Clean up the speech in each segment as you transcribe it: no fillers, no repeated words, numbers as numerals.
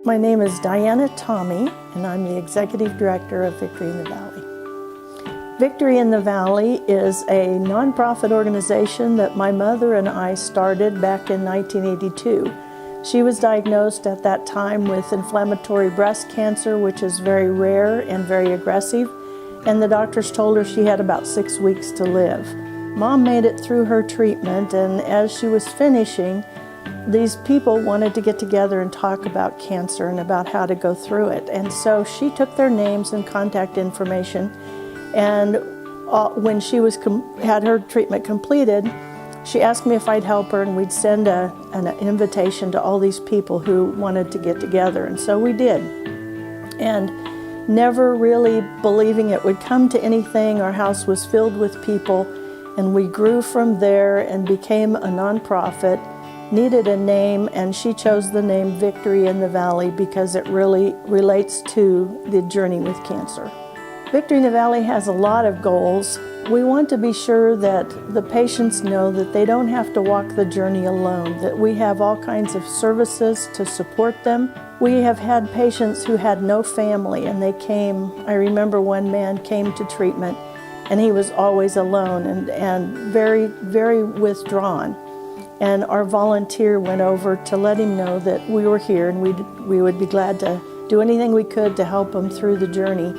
My name is Diana Tommy, and I'm the Executive Director of Victory in the Valley. Victory in the Valley is a nonprofit organization that my mother and I started back in 1982. She was diagnosed at that time with inflammatory breast cancer, which is very rare and very aggressive, and the doctors told her she had about 6 weeks to live. Mom made it through her treatment, and as she was finishing, these people wanted to get together and talk about cancer and about how to go through it. And so she took their names and contact information, and when she had her treatment completed, she asked me if I'd help her, and we'd send an invitation to all these people who wanted to get together. And so we did. And never really believing it would come to anything, our house was filled with people, and we grew from there and became a nonprofit. Needed a name, and she chose the name Victory in the Valley because it really relates to the journey with cancer. Victory in the Valley has a lot of goals. We want to be sure that the patients know that they don't have to walk the journey alone, that we have all kinds of services to support them. We have had patients who had no family, and they came. I remember one man came to treatment, and he was always alone and very, very withdrawn. And our volunteer went over to let him know that we were here, and we would be glad to do anything we could to help him through the journey.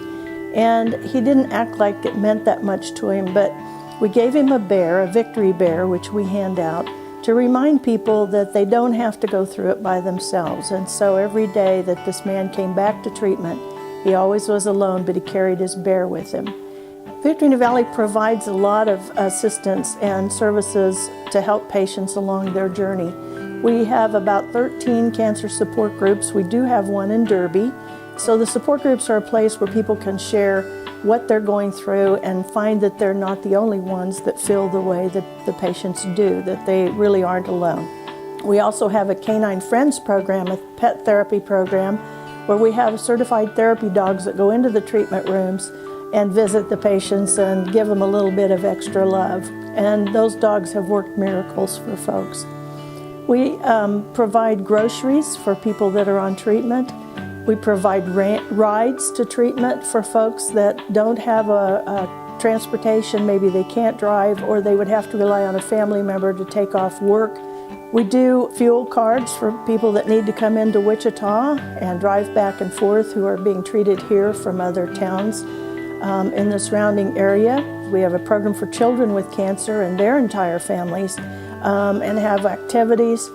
And he didn't act like it meant that much to him, but we gave him a bear, a victory bear, which we hand out to remind people that they don't have to go through it by themselves. And so every day that this man came back to treatment, he always was alone, but he carried his bear with him. Victory in the Valley provides a lot of assistance and services to help patients along their journey. We have about 13 cancer support groups. We do have one in Derby. So the support groups are a place where people can share what they're going through and find that they're not the only ones that feel the way that the patients do, that they really aren't alone. We also have a Canine Friends program, a pet therapy program, where we have certified therapy dogs that go into the treatment rooms and visit the patients and give them a little bit of extra love. And those dogs have worked miracles for folks. We provide groceries for people that are on treatment. We provide rides to treatment for folks that don't have a transportation. Maybe they can't drive, or they would have to rely on a family member to take off work. We do fuel cards for people that need to come into Wichita and drive back and forth who are being treated here from other towns in the surrounding area. We have a program for children with cancer and their entire families, and have activities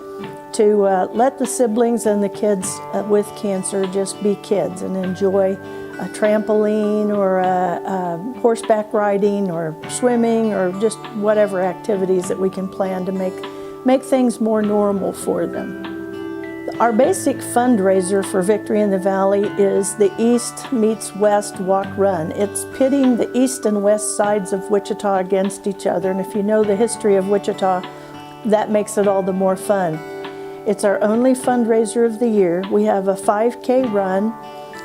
to let the siblings and the kids with cancer just be kids and enjoy a trampoline or horseback riding or swimming or just whatever activities that we can plan to make things more normal for them. Our basic fundraiser for Victory in the Valley is the East Meets West Walk Run. It's pitting the east and west sides of Wichita against each other, and if you know the history of Wichita, that makes it all the more fun. It's our only fundraiser of the year. We have a 5K run,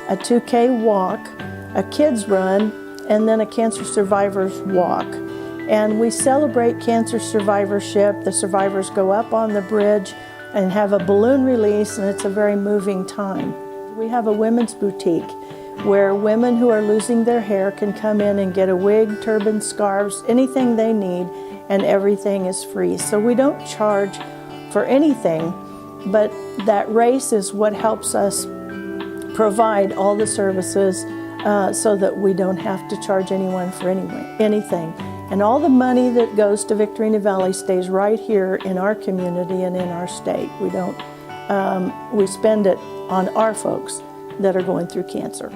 a 2K walk, a kids run, and then a cancer survivors walk. And we celebrate cancer survivorship. The survivors go up on the bridge and have a balloon release, and it's a very moving time. We have a women's boutique where women who are losing their hair can come in and get a wig, turban, scarves, anything they need, and everything is free. So we don't charge for anything, but that race is what helps us provide all the services so that we don't have to charge anyone for anything. And all the money that goes to Victory in the Valley stays right here in our community and in our state. We spend it on our folks that are going through cancer.